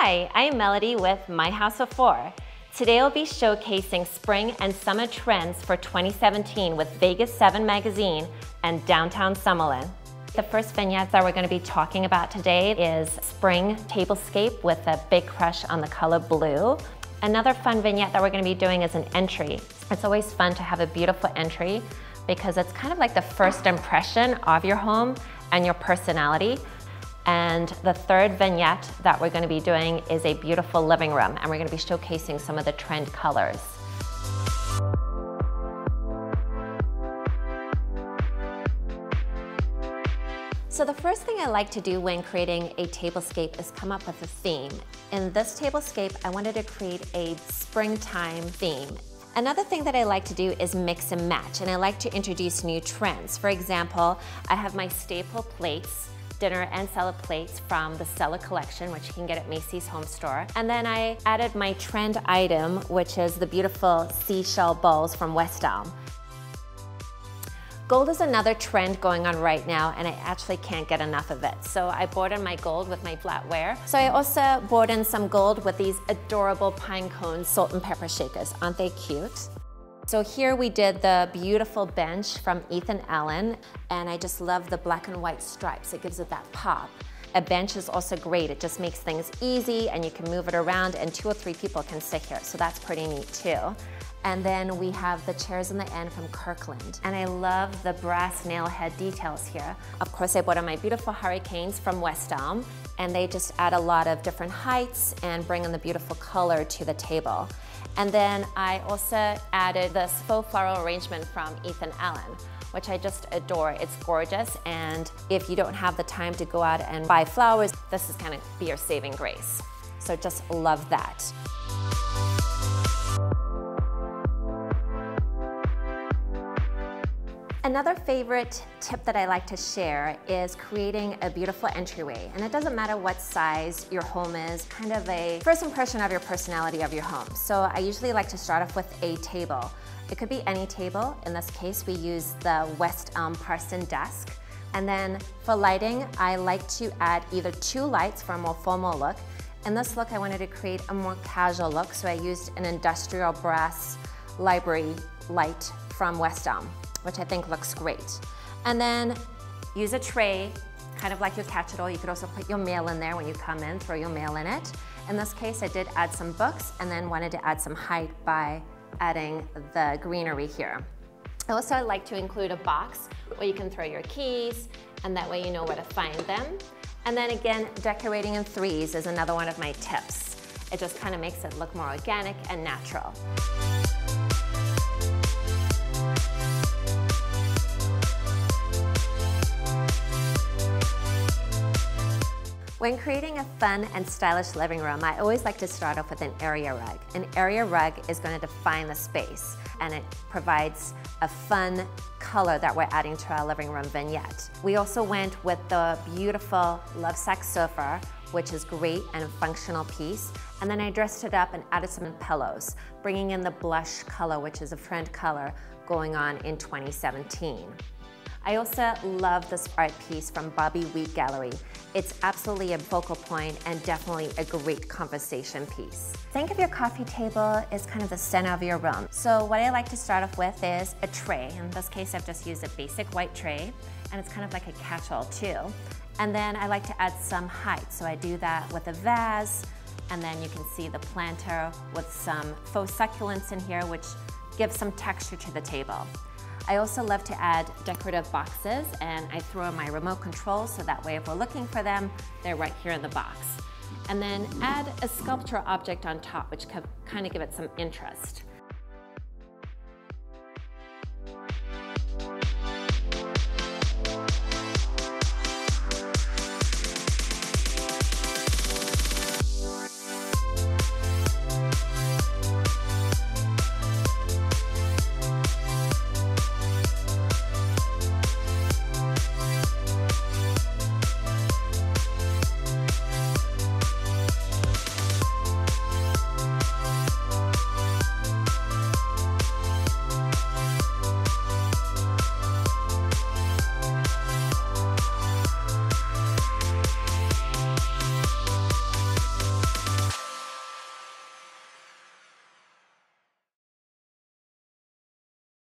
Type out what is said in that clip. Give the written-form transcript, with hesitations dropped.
Hi, I'm Melody with My House of Four. Today I'll be showcasing spring and summer trends for 2017 with Vegas 7 magazine and downtown Summerlin. The first vignette that we're going to be talking about today is spring tablescape with a big crush on the color blue. Another fun vignette that we're going to be doing is an entry. It's always fun to have a beautiful entry because it's kind of like the first impression of your home and your personality. And the third vignette that we're going to be doing is a beautiful living room, and we're going to be showcasing some of the trend colors. So the first thing I like to do when creating a tablescape is come up with a theme. In this tablescape, I wanted to create a springtime theme. Another thing that I like to do is mix and match, and I like to introduce new trends. For example, I have my staple plates, dinner and salad plates from the Cellar collection, which you can get at Macy's Home Store. And then I added my trend item, which is the beautiful seashell bowls from West Elm. Gold is another trend going on right now, and I actually can't get enough of it. So I bordered my gold with my flatware. So I also bordered in some gold with these adorable pine cone salt and pepper shakers. Aren't they cute? So here we did the beautiful bench from Ethan Allen, and I just love the black and white stripes. It gives it that pop. A bench is also great. It just makes things easy, and you can move it around, and 2 or 3 people can sit here, so that's pretty neat too. And then we have the chairs in the end from Kirkland. And I love the brass nail head details here. Of course, I bought my beautiful hurricanes from West Elm, and they just add a lot of different heights and bring in the beautiful color to the table. And then I also added this faux floral arrangement from Ethan Allen, which I just adore. It's gorgeous, and if you don't have the time to go out and buy flowers, this is kind of be your saving grace. So just love that. Another favorite tip that I like to share is creating a beautiful entryway. And it doesn't matter what size your home is, kind of a first impression of your personality of your home. So I usually like to start off with a table. It could be any table. In this case, we use the West Elm Parson desk. And then for lighting, I like to add either 2 lights for a more formal look. In this look, I wanted to create a more casual look, so I used an industrial brass library light from West Elm, which I think looks great. And then use a tray, kind of like your catch-it-all. You could also put your mail in there when you come in, throw your mail in it. In this case, I did add some books and then wanted to add some height by adding the greenery here. I also like to include a box where you can throw your keys, and that way you know where to find them. And then again, decorating in 3s is another one of my tips. It just kind of makes it look more organic and natural. When creating a fun and stylish living room, I always like to start off with an area rug. An area rug is going to define the space, and it provides a fun color that we're adding to our living room vignette. We also went with the beautiful Lovesac sofa, which is great and a functional piece. And then I dressed it up and added some pillows, bringing in the blush color, which is a trend color going on in 2017. I also love this art piece from Bobby Wheat Gallery. It's absolutely a focal point and definitely a great conversation piece. Think of your coffee table as kind of the center of your room. So what I like to start off with is a tray. In this case, I've just used a basic white tray, and it's kind of like a catch-all too. And then I like to add some height. So I do that with a vase, and then you can see the planter with some faux succulents in here, which gives some texture to the table. I also love to add decorative boxes, and I throw in my remote control so that way if we're looking for them, they're right here in the box. And then add a sculpture object on top, which can kind of give it some interest.